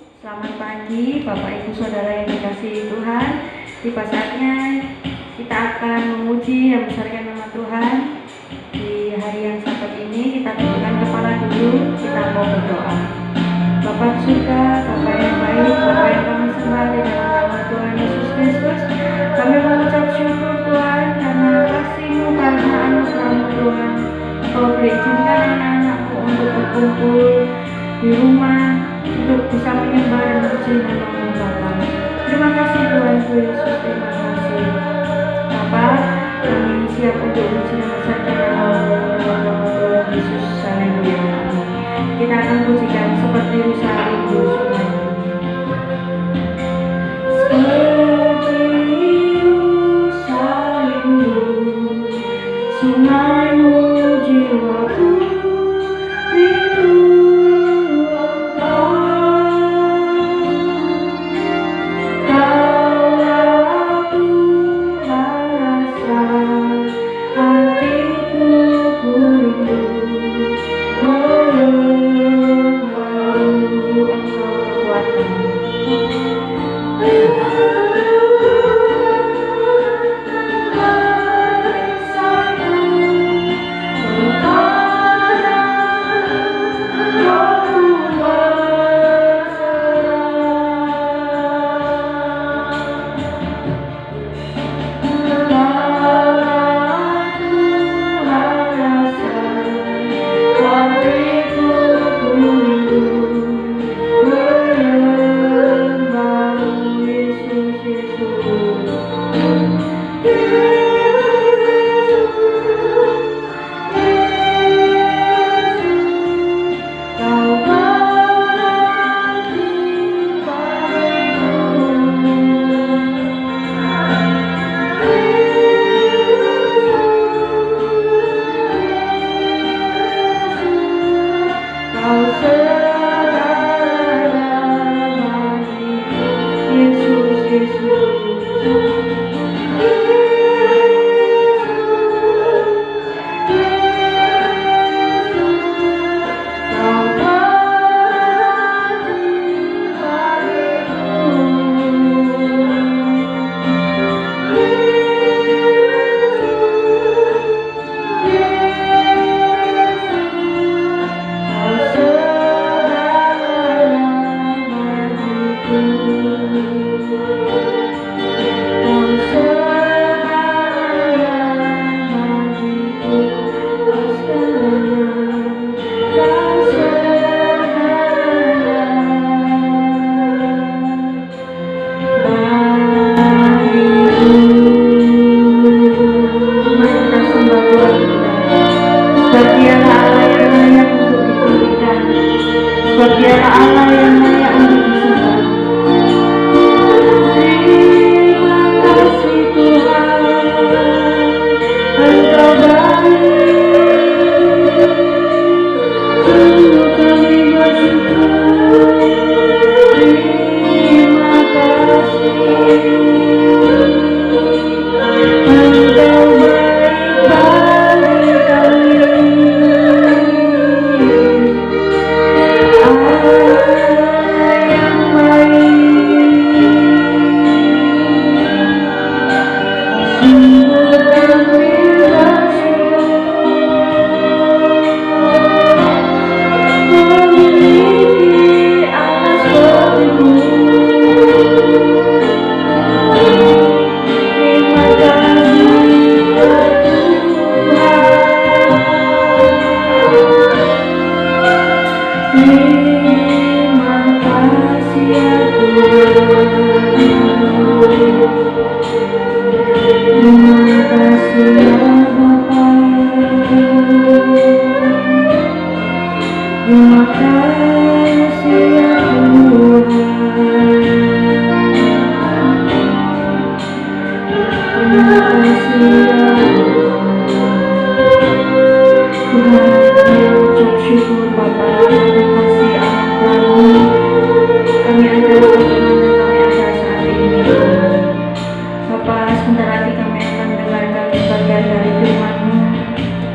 Selamat pagi Bapak Ibu Saudara yang dikasihi Tuhan. Tiba saatnya kita akan memuji dan membesarkan nama Tuhan. Di hari yang sabat ini kita tundukkan kepala dulu, kita mau berdoa. Bapa surga, Bapa yang baik, Bapa yang kami sembah di dalam nama Tuhan Yesus Kristus, kami mengucap syukur Tuhan karena kasih-Mu, karena anugerah-Mu Tuhan. Kau berizinkan anak-anak-Mu untuk berkumpul di rumah untuk bisa menyembah dan memuji nama-Mu Bapa. Terima kasih Tuhan Yesus, terima kasih Bapa. Kami siap untuk memuji dan membesarkan nama-Mu Tuhan Yesus. Haleluya. Kita akan pujikan seperti rusa rindu sungai. Seperti rusa rindu sungai-Mu jiwaku rindu Engkau. Kaulah Tuhan rasa hatiku ku rindu mengenalmu Engkau kekuatan.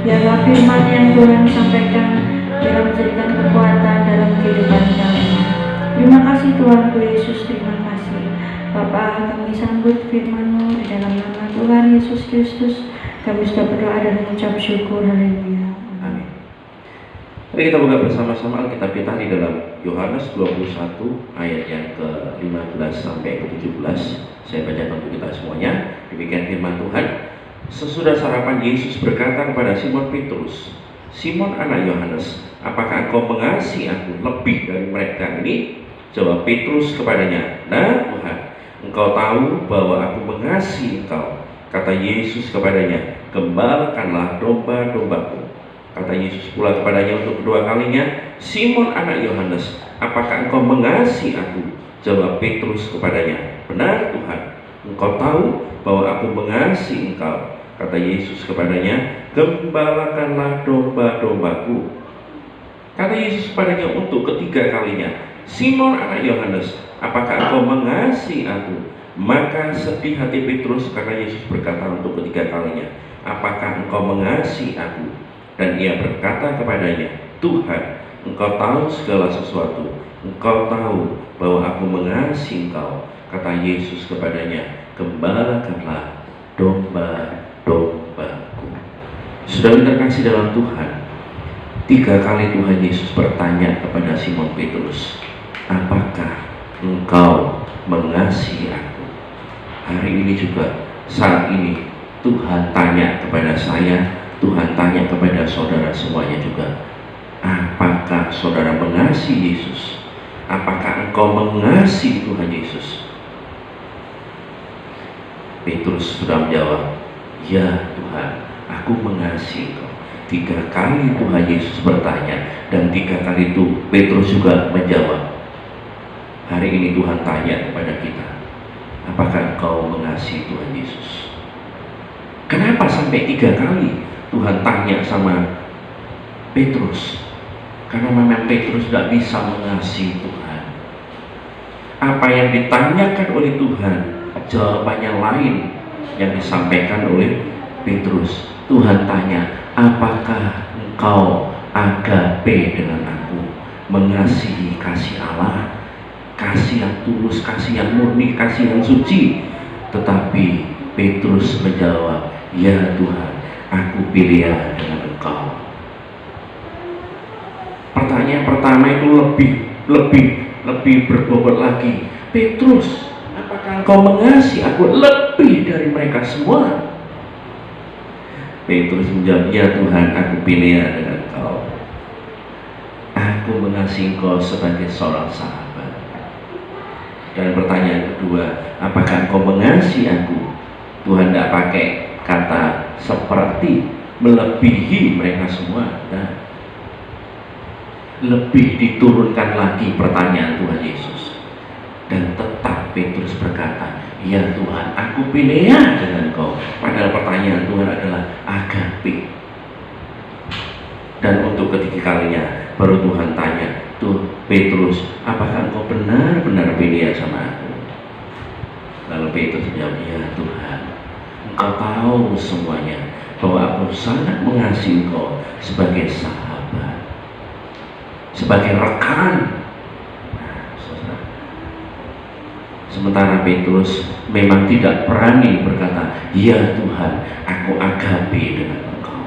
Biarlah firman yang Tuhan sampaikan biarlah menjadikan kekuatan dalam kehidupan kami. Terima kasih Tuhanku Yesus, terima kasih. Bapa, kami sambut firman-Mu di dalam nama Tuhan Yesus Kristus. Kami sudah berdoa dan mengucap syukur. Haleluya. Amin. Mari kita buka bersama-sama Alkitab kita di dalam Yohanes 21 ayat yang ke-15 sampai ke-17. Saya bacakan untuk kita semuanya. Demikian firman Tuhan. Sesudah sarapan, Yesus berkata kepada Simon Petrus, "Simon anak Yohanes, apakah engkau mengasihi aku lebih dari mereka ini?" Jawab Petrus kepadanya, "Nah Tuhan, engkau tahu bahwa aku mengasihi engkau." Kata Yesus kepadanya, "Gembalakanlah domba-dombaku." Kata Yesus pula kepadanya untuk kedua kalinya, "Simon anak Yohanes, apakah engkau mengasihi aku?" Jawab Petrus kepadanya, "Benar Tuhan, engkau tahu bahwa aku mengasihi engkau." Kata Yesus kepadanya, "Gembalakanlah domba-dombaku." Kata Yesus kepadanya untuk ketiga kalinya, "Simon anak Yohanes, apakah engkau mengasihi aku?" Maka sedih hati Petrus karena Yesus berkata untuk ketiga kalinya, "Apakah engkau mengasihi aku?" Dan ia berkata kepadanya, "Tuhan, engkau tahu segala sesuatu. Engkau tahu bahwa aku mengasihi engkau." Kata Yesus kepadanya, "Gembalakanlah domba-dombaku." Saudara terkasih dalam Tuhan, 3 kali Tuhan Yesus bertanya kepada Simon Petrus, "Apakah engkau mengasihi aku?" Hari ini juga, saat ini, Tuhan tanya kepada saya, Tuhan tanya kepada saudara semuanya juga, apakah saudara mengasihi Yesus? Apakah engkau mengasihi Tuhan Yesus? Petrus sudah menjawab, "Ya Tuhan, aku mengasihi Engkau." 3 kali Tuhan Yesus bertanya, dan 3 kali itu Petrus juga menjawab. Hari ini Tuhan tanya kepada kita, apakah engkau mengasihi Tuhan Yesus? Kenapa sampai 3 kali Tuhan tanya sama Petrus? Karena memang Petrus tidak bisa mengasihi Tuhan. Apa yang ditanyakan oleh Tuhan, jawabannya lain yang disampaikan oleh Petrus. Tuhan tanya, apakah engkau agape dengan aku, mengasihi kasih Allah, kasih yang tulus, kasih yang murni, kasih yang suci? Tetapi Petrus menjawab, "Ya Tuhan, aku pilih dengan engkau." Pertanyaan pertama itu lebih berbobot lagi. "Petrus, apakah engkau mengasihi aku lebih dari mereka semua?" Petrus menjawab, "Ya Tuhan, aku pilih dengan engkau. Aku mengasihi engkau sebagai seorang sahabat." Dan pertanyaan kedua, "Apakah engkau mengasihi aku?" Tuhan tidak pakai kata seperti, melebihi mereka semua. Nah, lebih diturunkan lagi pertanyaan Tuhan Yesus. Dan tetap Petrus berkata, "Ya Tuhan, aku pilih dengan engkau." Padahal pertanyaan Tuhan adalah agape. Dan untuk ketiga kalinya baru Tuhan tanya, "Tuh Petrus, apakah engkau benar-benar pilih sama aku?" Lalu Petrus menjawab, "Ya Tuhan, engkau tahu semuanya bahwa aku sangat mengasihi engkau sebagai sahabat, sebagai rekan." Sementara Petrus memang tidak berani berkata, "Ya Tuhan, aku agape dengan engkau."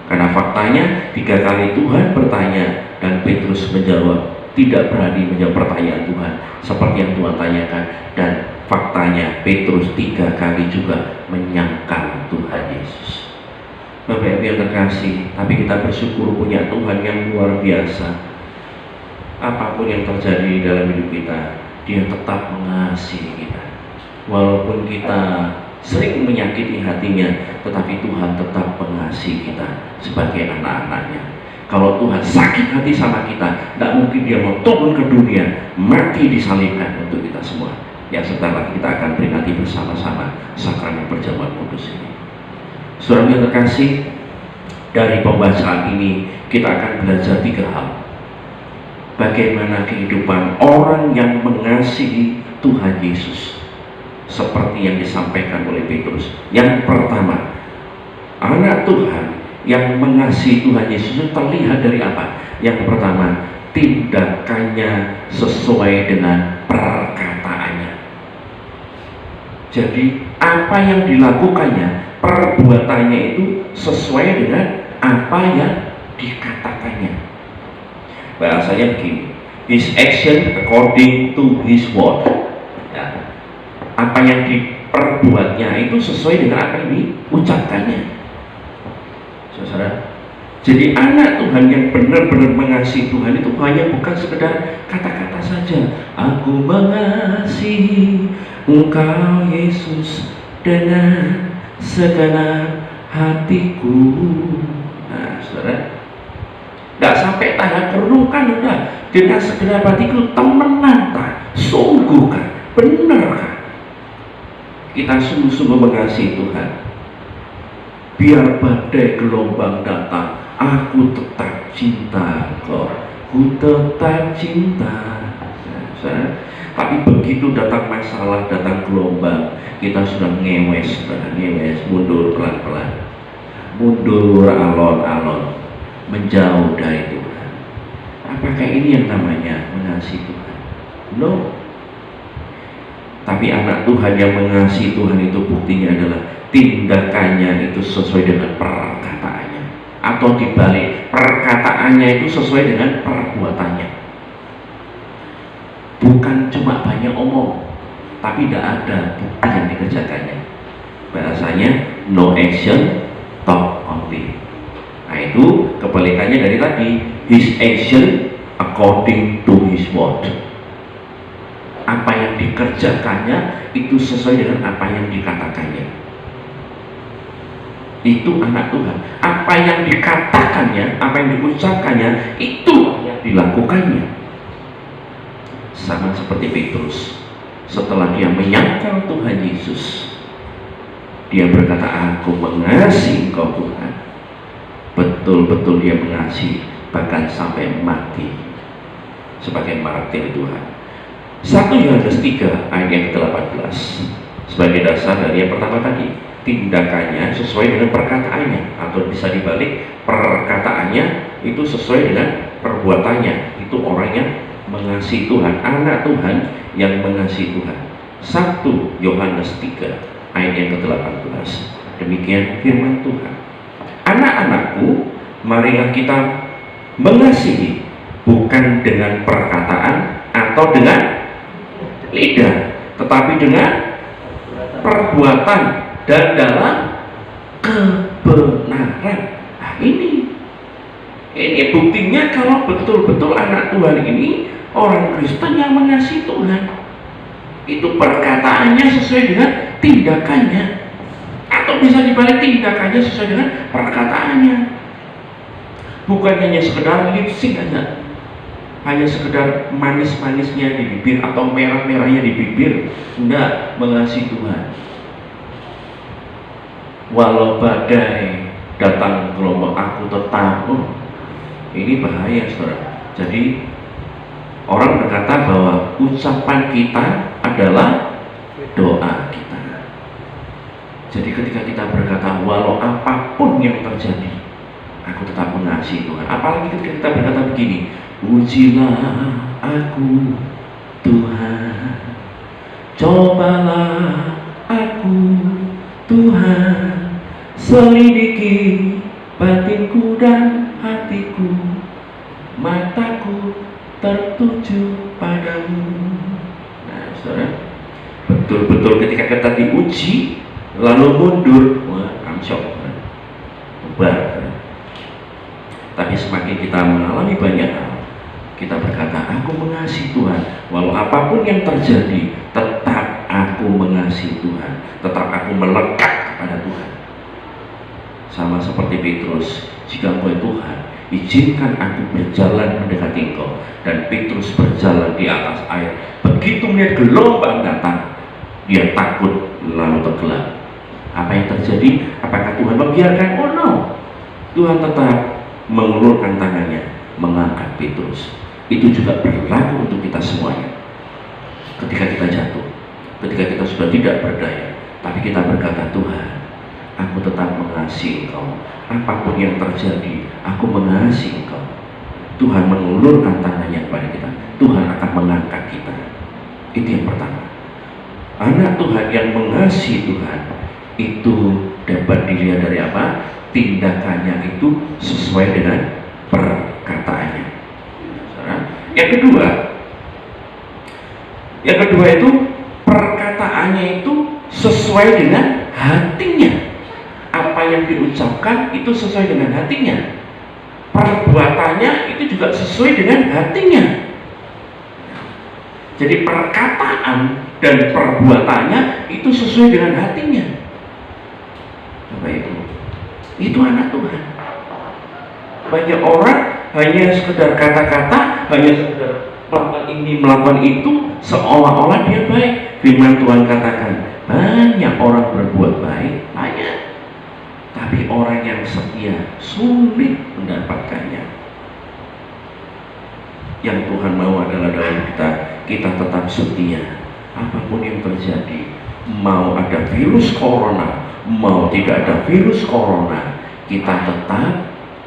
Karena faktanya 3 kali Tuhan bertanya dan Petrus menjawab, tidak berani menjawab pertanyaan Tuhan seperti yang Tuhan tanyakan. Dan faktanya Petrus 3 kali juga menyangkal Tuhan Yesus. Bapak Ibu yang terkasih, tapi kita bersyukur punya Tuhan yang luar biasa. Apapun yang terjadi dalam hidup kita, Dia tetap mengasihi kita. Walaupun kita sering menyakiti hatinya, tetapi Tuhan tetap mengasihi kita sebagai anak-anaknya. Kalau Tuhan sakit hati sama kita, tidak mungkin Dia mau turun ke dunia, mati disalibkan untuk kita semua. Yang sebentar lagi kita akan peringati bersama-sama sakramen perjamuan kudus ini. Saudara yang terkasih, dari pembacaan ini kita akan belajar 3 hal. Bagaimana kehidupan orang yang mengasihi Tuhan Yesus, seperti yang disampaikan oleh Petrus. Yang pertama, anak Tuhan yang mengasihi Tuhan Yesus itu terlihat dari apa? Yang pertama, tindakannya sesuai dengan perkataannya. Jadi apa yang dilakukannya, perbuatannya itu sesuai dengan apa yang dikatakannya. Bahasanya begini, his action according to his word. Ya. Apa yang diperbuatnya itu sesuai dengan apa yang diucapkannya. Saudara, jadi anak Tuhan yang benar-benar mengasihi Tuhan itu hanya bukan sekedar kata-kata saja. Aku mengasihi Engkau Yesus dengan segenap hatiku. Nah, saudara, tidak sampai tangan kerukan, udah dengan segenap hatiku, temenan tak? Sungguhkah? Benarkah kita sungguh-sungguh mengasihi Tuhan? Biar badai gelombang datang, aku tetap cinta kau, ku tetap cinta. Nah, tapi begitu datang masalah, datang gelombang, kita sudah ngewes, mundur pelan-pelan, mundur alon-alon, menjauh dari Tuhan. Apakah ini yang namanya mengasihi Tuhan? No. Tapi anak Tuhan yang mengasihi Tuhan itu buktinya adalah tindakannya itu sesuai dengan perkataannya, atau dibalik, perkataannya itu sesuai dengan perbuatannya. Bukan cuma banyak omong, tapi tidak ada bukti yang dikerjakannya. Bahasanya no action, talk only. Nah, itu kebalikannya dari tadi, his action according to his word. Apa yang dikerjakannya itu sesuai dengan apa yang dikatakannya. Itu anak Tuhan. Apa yang dikatakannya, apa yang diucapkannya, itu yang dilakukannya. Sama seperti Petrus, setelah dia menyangkal Tuhan Yesus, dia berkata, aku mengasihi Engkau Tuhan. Betul-betul dia mengasihi, bahkan sampai mati sebagai martir Tuhan. 1 Yohanes 3 ayat yang ke-18 sebagai dasar dari yang pertama tadi, tindakannya sesuai dengan perkataannya, atau bisa dibalik, perkataannya itu sesuai dengan perbuatannya. Itu orang yang mengasihi Tuhan, anak Tuhan yang mengasihi Tuhan. 1 Yohanes 3 ayat yang ke-18. Demikian firman Tuhan. Anak-anakku, marilah kita mengasihi, bukan dengan perkataan atau dengan lidah, tetapi dengan perbuatan dan dalam kebenaran. Nah, ini buktinya kalau betul-betul anak Tuhan ini orang Kristen yang mengasihi Tuhan. Itu perkataannya sesuai dengan tindakannya, atau bisa dibalik, tindakannya sesuai dengan perkataannya. Bukan hanya sekedar lip sync aja, hanya sekedar manis-manisnya di bibir atau merah-merahnya di bibir. Enggak, mengasihi Tuhan. Walau badai datang gelombang, aku tetap. Ini bahaya, saudara. Jadi orang berkata bahwa ucapan kita adalah doa kita. Jadi ketika kita berkata walau apapun yang terjadi, aku tetap mengasihi Tuhan. Apalagi ketika kita berkata begini, ujilah aku Tuhan, cobalah aku Tuhan, selidiki batinku dan hatiku, mataku tertuju padamu. Nah, saudara, betul-betul ketika kita diuji lalu mundur, wah, amsyok, bubar. Tapi semakin kita mengalami banyak hal, kita berkata, aku mengasihi Tuhan. Walau apapun yang terjadi, tetap aku mengasihi Tuhan, tetap aku melekat kepada Tuhan. Sama seperti Petrus, jika Engkau Tuhan, izinkan aku berjalan mendekati Engkau. Dan Petrus berjalan di atas air. Begitu melihat gelombang datang, dia takut lalu tenggelam. Apa yang terjadi? Apakah Tuhan membiarkan? Oh no, Tuhan tetap mengulurkan tangannya, mengangkat Petrus. Itu juga berlaku untuk kita semuanya. Ketika kita jatuh, ketika kita sudah tidak berdaya, tapi kita berkata, Tuhan, aku tetap mengasihi Engkau. Apapun yang terjadi, aku mengasihi Engkau. Tuhan mengulurkan tangannya kepada kita, Tuhan akan mengangkat kita. Itu yang pertama. Anak Tuhan yang mengasihi Tuhan itu dapat dilihat dari apa? Tindakannya itu sesuai dengan perkataannya. Yang kedua itu perkataannya itu sesuai dengan hatinya. Apa yang diucapkan itu sesuai dengan hatinya. Perbuatannya itu juga sesuai dengan hatinya. Jadi perkataan dan perbuatannya itu sesuai dengan hatinya. Bapak Ibu, itu anak Tuhan. Banyak orang hanya sekedar kata-kata, hanya sekedar melakukan ini, melakukan itu, seolah-olah dia baik. Firman Tuhan katakan, banyak orang berbuat baik, banyak. Tapi orang yang setia sulit mendapatkannya. Yang Tuhan mau adalah dalam kita tetap setia. Apapun yang terjadi, mau ada virus corona, mau tidak ada virus corona, kita tetap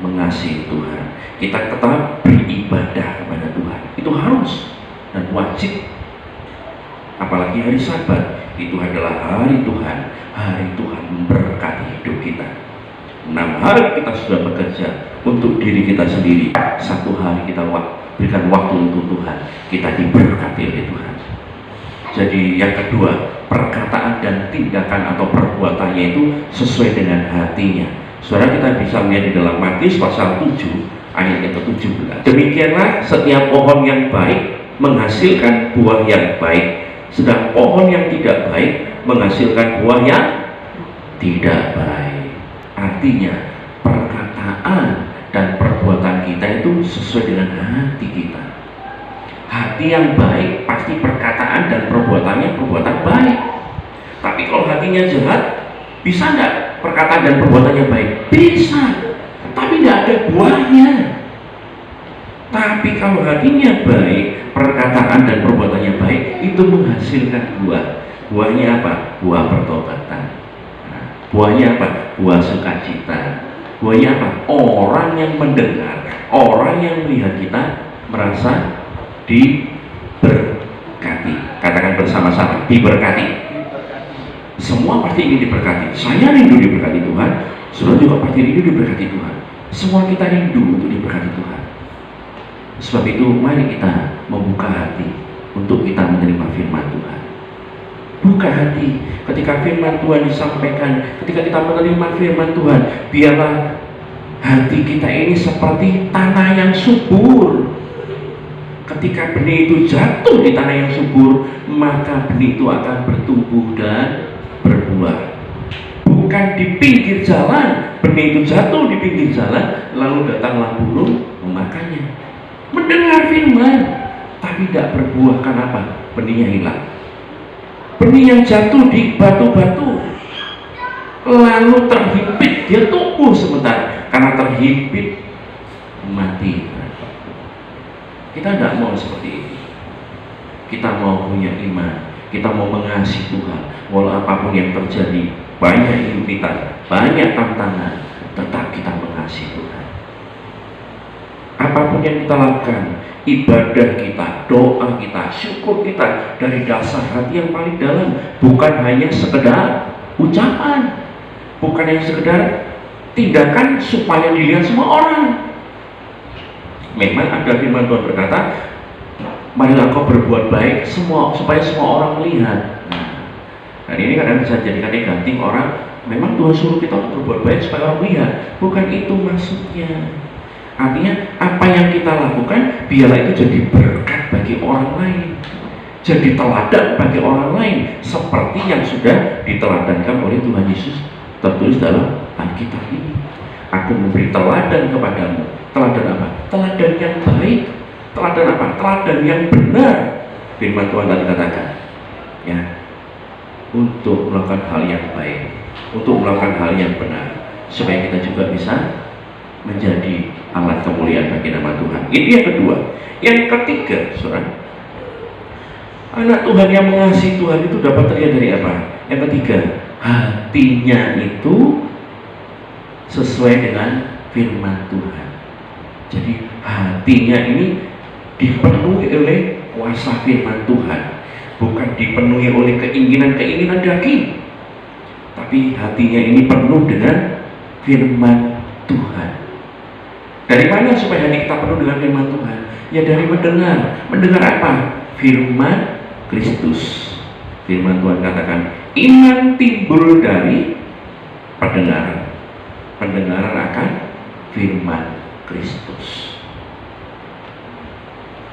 mengasihi Tuhan. Kita tetap beribadah kepada Tuhan. Itu harus dan wajib. Apalagi hari Sabat, itu adalah hari Tuhan. Hari Tuhan memberkati hidup kita. 6 hari kita sudah bekerja untuk diri kita sendiri. 1 hari kita berikan waktu untuk Tuhan. Kita diberkati oleh Tuhan. Jadi yang kedua, perkataan dan tindakan atau perbuatannya itu sesuai dengan hatinya. Saudara, kita bisa melihat di dalam Matius pasal 7 ayat yang ke-17. Demikianlah setiap pohon yang baik menghasilkan buah yang baik, sedang pohon yang tidak baik menghasilkan buah yang tidak baik. Artinya perkataan dan perbuatan kita itu sesuai dengan hati kita. Hati yang baik pasti perkataan dan perbuatannya perbuatan baik. Tapi kalau hatinya jahat, bisa nggak perkataan dan perbuatannya baik? Bisa, tapi nggak ada buahnya. Tapi kalau hatinya baik, perkataan dan perbuatannya baik, itu menghasilkan buah. Buahnya apa? Buah pertobatan. Nah, buahnya apa? Buah sukacita. Buahnya apa? Orang yang mendengar, orang yang melihat kita merasa diberkati. Katakan bersama-sama, diberkati. Semua pasti ingin diberkati. Saya rindu diberkati Tuhan. Saudara juga pasti rindu diberkati Tuhan. Semua kita rindu untuk diberkati Tuhan. Sebab itu mari kita membuka hati untuk kita menerima firman Tuhan. Buka hati ketika firman Tuhan disampaikan. Ketika kita menerima firman Tuhan, biarlah hati kita ini seperti tanah yang subur. Ketika benih itu jatuh di tanah yang subur, maka benih itu akan bertumbuh dan berbuah. Bukan di pinggir jalan, benih itu jatuh di pinggir jalan, lalu datanglah burung memakannya. Mendengar firman, tapi tidak berbuah. Kenapa? Benihnya hilang. Benih yang jatuh di batu-batu, lalu terhimpit, dia tumbuh sebentar. Karena terhimpit, mati. Kita tidak mau seperti ini. Kita mau punya iman, kita mau mengasihi Tuhan. Walau apapun yang terjadi, banyak himpitan, banyak tantangan, tetap kita mengasihi Tuhan. Apapun yang kita lakukan, ibadah kita, doa kita, syukur kita dari dasar hati yang paling dalam, bukan hanya sekedar ucapan, bukan hanya sekedar tindakan supaya dilihat semua orang. Memang ada firman Tuhan berkata, marilah kau berbuat baik supaya semua orang melihat. Dan ini kadang bisa jadikan negatif orang. Memang Tuhan suruh kita untuk berbuat baik supaya orang melihat. Bukan itu maksudnya. Artinya apa yang kita lakukan, biarlah itu jadi berkat bagi orang lain, jadi teladan bagi orang lain, seperti yang sudah diteladankan oleh Tuhan Yesus tertulis dalam Alkitab ini. Aku memberi teladan kepadamu. Teladan apa? Teladan yang baik. Teladan apa? Teladan yang benar. Firman Tuhan tadi katakan, ya, untuk melakukan hal yang baik, untuk melakukan hal yang benar, supaya kita juga bisa menjadi alat kemuliaan bagi nama Tuhan. Ini yang kedua. Yang ketiga, saudara, anak Tuhan yang mengasihi Tuhan itu dapat terlihat dari apa? Yang ketiga, hatinya itu sesuai dengan firman Tuhan. Jadi hatinya ini dipenuhi oleh kuasa firman Tuhan, bukan dipenuhi oleh keinginan-keinginan daging, tapi hatinya ini penuh dengan firman Tuhan. Dari mana supaya hati kita penuh dengan firman Tuhan? Ya dari mendengar. Mendengar apa? Firman Kristus. Firman Tuhan katakan, iman timbul dari pendengaran. Pendengaran akan firman Kristus.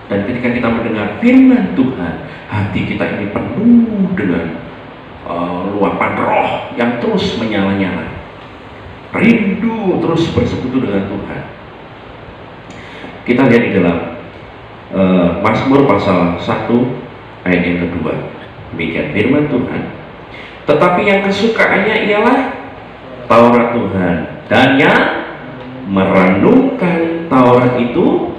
Dan ketika kita mendengar firman Tuhan, hati kita ini penuh dengan luapan roh yang terus menyala-nyala, rindu terus bersekutu dengan Tuhan. Kita lihat di dalam Mazmur pasal 1 ayat yang kedua. Demikian firman Tuhan. Tetapi yang kesukaannya ialah Taurat Tuhan, dan yang merenungkan Taurat itu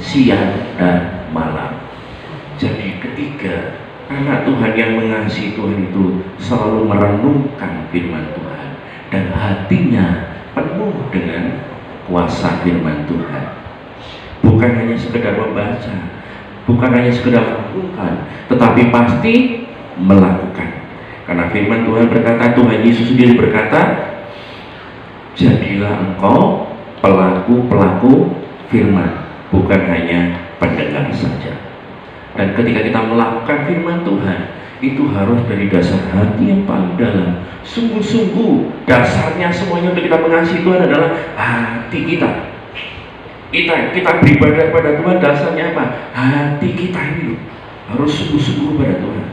siang dan malam. Jadi ketiga, anak Tuhan yang mengasihi Tuhan itu selalu merenungkan firman Tuhan, dan hatinya penuh dengan kuasa firman Tuhan. Bukan hanya sekedar membaca, bukan hanya sekedar merenungkan, tetapi pasti melakukan. Karena firman Tuhan berkata, Tuhan Yesus sendiri berkata, jadilah engkau pelaku-pelaku firman, bukan hanya pendengar saja. Dan ketika kita melakukan firman Tuhan, itu harus dari dasar hati yang paling dalam. Sungguh-sungguh dasarnya semuanya untuk kita mengasihi Tuhan adalah hati kita. Kita beribadah pada Tuhan, dasarnya apa? Hati kita ini harus sungguh-sungguh pada Tuhan.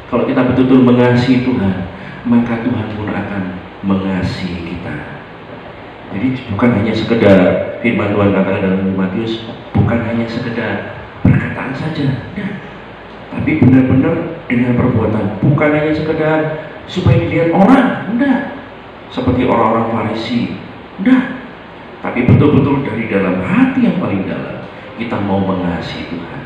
Kalau kita betul-betul mengasihi Tuhan, maka Tuhan pun akan mengasihi kita. Jadi bukan hanya sekedar firman Tuhan katakan dalam Matius, bukan hanya sekedar perkataan saja, nah, tapi benar-benar dengan perbuatan. Bukan hanya sekedar supaya dilihat orang, enggak, seperti orang-orang Farisi, enggak, tapi betul-betul dari dalam hati yang paling dalam kita mau mengasihi Tuhan,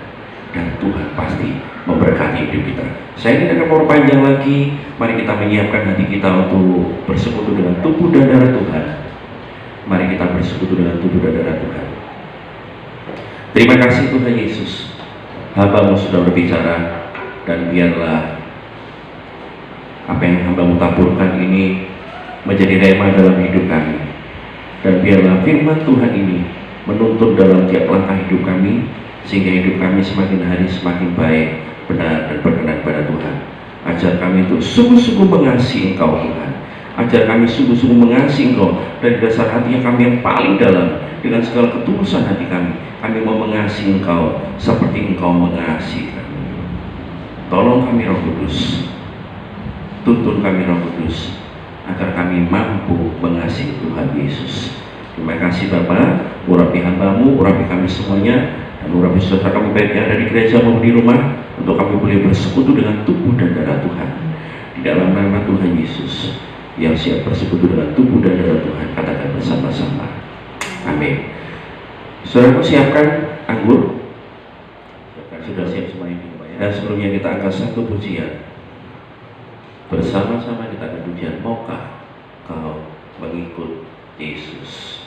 dan Tuhan pasti memberkati hidup kita. Saya tidak akan memperpanjang lagi. Mari kita menyiapkan hati kita untuk bersekutu dengan tubuh dan darah Tuhan. Mari kita bersekutu dengan tubuh dan darah Tuhan. Terima kasih Tuhan Yesus, hamba-Mu sudah berbicara, dan biarlah apa yang hamba-Mu taburkan ini menjadi rema dalam hidup kami, dan biarlah firman Tuhan ini menuntun dalam tiap langkah hidup kami, sehingga hidup kami semakin hari semakin baik, benar dan berkenan pada Tuhan. Ajar kami untuk sungguh-sungguh mengasihi Engkau Tuhan. Ajar kami sungguh-sungguh mengasihi Engkau dari dasar hati kami yang paling dalam. Dengan segala ketulusan hati kami mau mengasihi Engkau seperti Engkau mengasihi kami. Tolong kami Roh Kudus, tuntun kami Roh Kudus, agar kami mampu mengasihi Tuhan Yesus. Terima kasih Bapa, urapi hamba-Mu, urapi kami semuanya, dan urapi saudara kami baik yang ada di gereja maupun di rumah, untuk kami boleh bersekutu dengan tubuh dan darah Tuhan. Di dalam nama Tuhan Yesus, yang siap bersekutu dengan tubuh dan darah Tuhan, katakan bersama-sama, amin. Saudaraku, siapkan anggur. Sudah siap semuanya, dan sebelumnya kita angkat satu pujian. Bersama-sama kita akan pujian, maukah kau mengikut Yesus?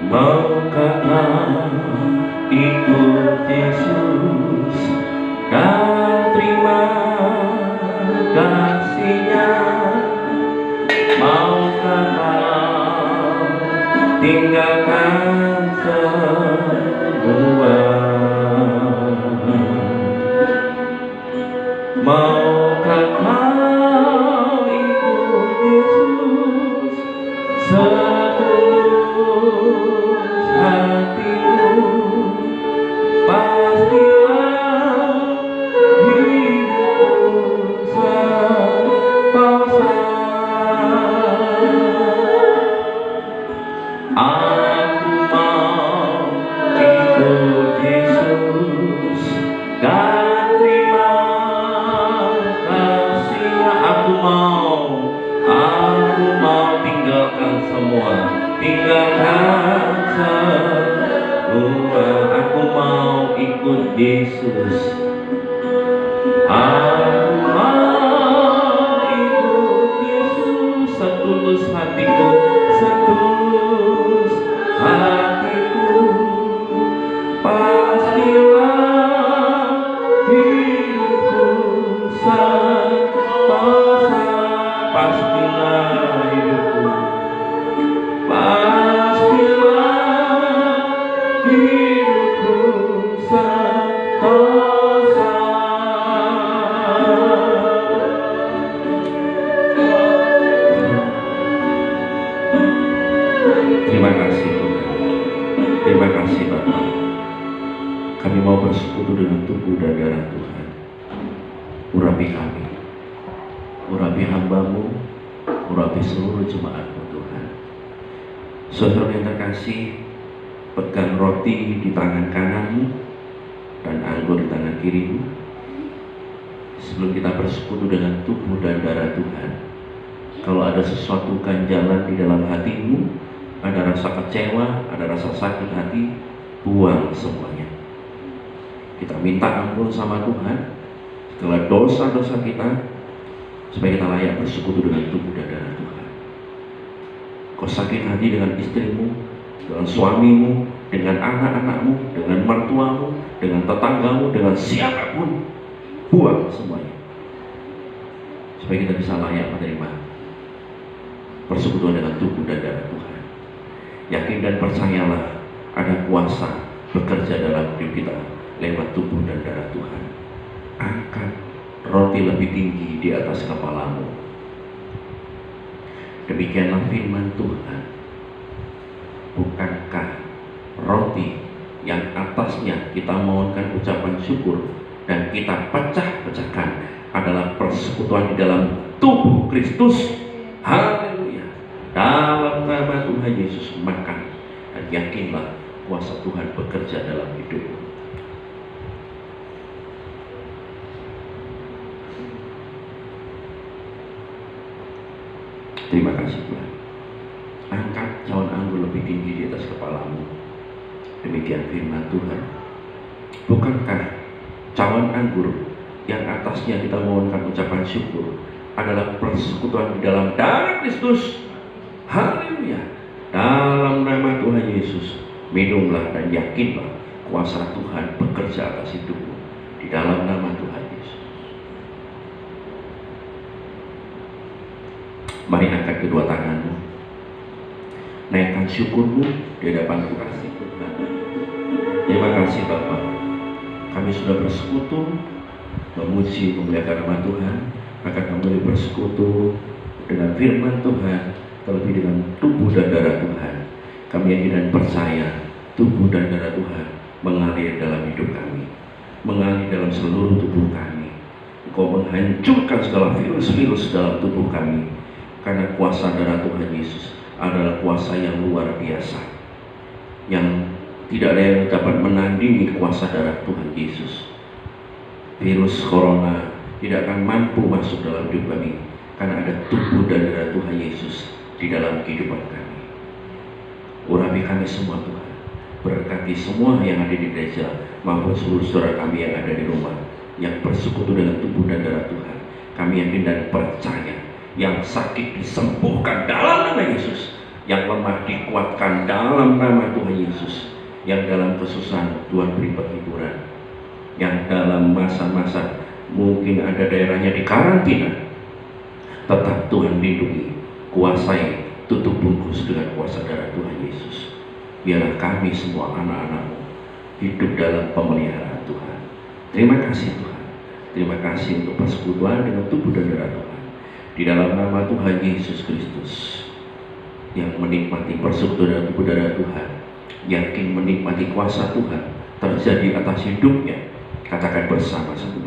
Maukah kau ikut Yesus dan terima kasih-Nya? Maukah kau tinggalkan semua? Maukah kau ikut Yesus setulus hatimu? Pastilah hidupmu sentosa. Aku mau ikut Yesus dan terima kasih-Nya. Aku mau tinggalkan semua, tinggalkan semua. Aku mau Yesus. Allah ikut Yesus setulus hatiku, setulus hatiku. Pastilah hidupku sentosa, pastilah hidupku, pastilah hidupku sentosa. Terima kasih Tuhan, terima kasih Bapa. Kami mau bersekutu dengan tubuh dan darah Tuhan. Urapi kami, urapi hamba-Mu, urapi seluruh jemaat-Mu Tuhan. Saudara yang terkasih, pegang roti di tangan kananmu dan anggur di tangan kirimu. Sebelum kita bersekutu dengan tubuh dan darah Tuhan, kalau ada sesuatu ganjalan di dalam hatimu, ada rasa kecewa, ada rasa sakit hati, buang semuanya. Kita minta ampun sama Tuhan segala dosa-dosa kita, supaya kita layak bersekutu dengan tubuh dan darah Tuhan. Kau sakit hati dengan istrimu, dengan suamimu, dengan anak-anakmu, dengan mertuamu, dengan tetanggamu, dengan siapapun, buang semuanya, supaya kita bisa layak menerima persekutuan dengan tubuh dan darah Tuhan. Yakin dan percayalah, ada kuasa bekerja dalam hidup kita lewat tubuh dan darah Tuhan. Angkat roti lebih tinggi di atas kepalamu. Demikianlah firman Tuhan. Bukankah roti yang atasnya kita mohonkan ucapan syukur dan kita pecah-pecahkan adalah persekutuan di dalam tubuh Kristus? Haleluya. Dalam nama Tuhan Yesus, makan dan yakinlah kuasa Tuhan bekerja dalam hidupmu. Terima kasih Tuhan. Angkat cawan anggur lebih tinggi di atas kepalamu. Demikian firman Tuhan. Bukankah cawan anggur yang atasnya kita mohonkan ucapan syukur adalah persekutuan di dalam darah Kristus? Haleluya. Dalam nama Tuhan Yesus, minumlah dan yakinlah kuasa Tuhan bekerja atas hidupmu di dalam nama Tuhan Yesus. Mari angkat kedua tanganmu, naikkan syukurmu di hadapan kasih Tuhan. Terima kasih Bapa, kami sudah bersekutu memuji memuliakan nama Tuhan. Maka kami bersekutu dengan firman Tuhan, terlebih dengan tubuh dan darah Tuhan. Kami yakin dan percaya tubuh dan darah Tuhan mengalir dalam hidup kami, mengalir dalam seluruh tubuh kami. Engkau menghancurkan segala virus-virus dalam tubuh kami, karena kuasa darah Tuhan Yesus adalah kuasa yang luar biasa, yang tidak ada yang dapat menandingi kuasa darah Tuhan Yesus. Virus corona tidak akan mampu masuk dalam hidup kami, karena ada tubuh dan darah Tuhan Yesus di dalam kehidupan kami. Urapi kami semua Tuhan, berkati semua yang ada di gereja maupun seluruh saudara kami yang ada di rumah, yang bersekutu dengan tubuh dan darah Tuhan. Kami yakin dan percaya, yang sakit disembuhkan dalam nama Yesus, yang lemah dikuatkan dalam nama Tuhan Yesus, yang dalam kesusahan Tuhan beri penghiburan, yang dalam masa-masa mungkin ada daerahnya di karantina, tetap Tuhan lindungi, kuasai, tutup bungkus dengan kuasa darah Tuhan Yesus. Biarlah kami semua anak-anak-Mu hidup dalam pemeliharaan Tuhan. Terima kasih Tuhan, terima kasih untuk persekutuan dengan tubuh dan darah Tuhan. Di dalam nama Tuhan Yesus Kristus, yang menikmati persekutuan dengan tubuh darah Tuhan, yakin menikmati kuasa Tuhan terjadi atas hidupnya, katakan bersama-sama.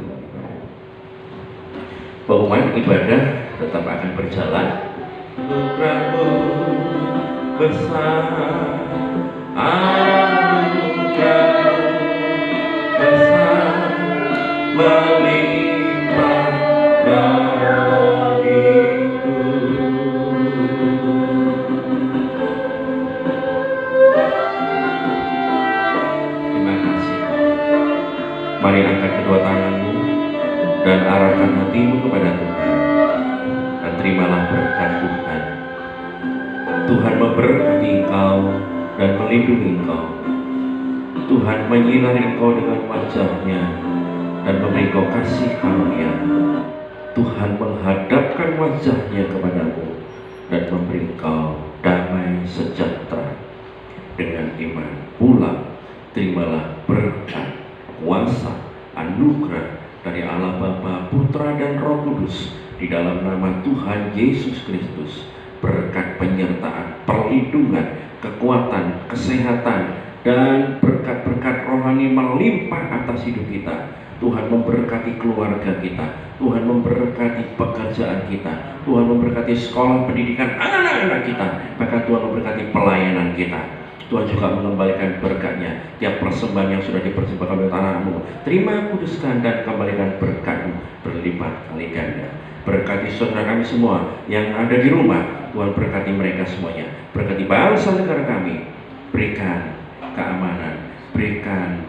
Pengumuman ibadah tetap akan berjalan. Anugerah-Mu besar, anugerah-Mu besar, melimpah bagiku. Terima kasih. Mari angkat kedua tanganmu dan arahkan hatimu kepada Tuhan, dan terimalah berkat Tuhan. Tuhan memberkati engkau dan melindungi engkau. Tuhan menyinari engkau dengan wajah-Nya dan memberi engkau kasih karunia. Tuhan menghadapkan wajah-Nya kepadamu dan memberi engkau damai sejahtera. Dengan iman pula terimalah berkat, kuasa, anugerah dari Allah Bapa, Putra dan Roh Kudus di dalam nama Tuhan Yesus Kristus. Berkat penyertaan, perlindungan, kekuatan, kesehatan, dan berkat-berkat rohani melimpah atas hidup kita. Tuhan memberkati keluarga kita, Tuhan memberkati pekerjaan kita, Tuhan memberkati sekolah pendidikan anak-anak kita, bahkan Tuhan memberkati pelayanan kita. Tuhan juga mengembalikan berkat-Nya. Tiap persembahan yang sudah dipersembahkan oleh tanahmu, terima, kuduskan, dan kembalikan berkat-Mu berlipat kali ganda. Berkati saudara kami semua yang ada di rumah, Tuhan berkati mereka semuanya. Berkati bangsa negara kami, berikan keamanan, berikan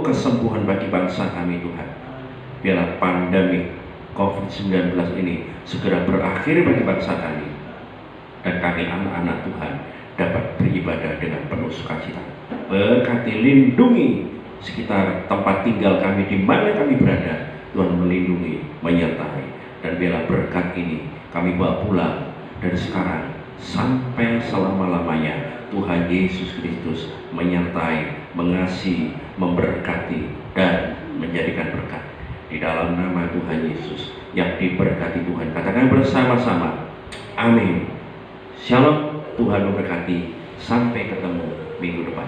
kesembuhan bagi bangsa kami Tuhan. Biarlah pandemi COVID-19 ini segera berakhir bagi bangsa kami, dan kami anak-anak Tuhan dapat beribadah dengan penuh sukacita. Berkati, lindungi sekitar tempat tinggal kami di mana kami berada. Tuhan melindungi, menyertai, dan biarlah berkat ini kami bawa pulang dari sekarang sampai selama-lamanya. Tuhan Yesus Kristus menyertai, mengasihi, memberkati, dan menjadikan berkat. Di dalam nama Tuhan Yesus yang diberkati Tuhan, katakan bersama-sama, amin. Shalom. Tuhan memberkati. Sampai ketemu minggu depan.